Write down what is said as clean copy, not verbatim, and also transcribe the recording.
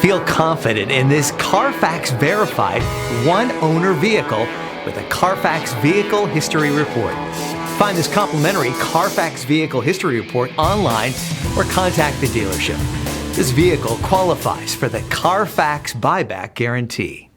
Feel confident in this Carfax verified one-owner vehicle with a Carfax Vehicle History Report. Find this complimentary Carfax Vehicle History Report online or contact the dealership. This vehicle qualifies for the Carfax Buyback Guarantee.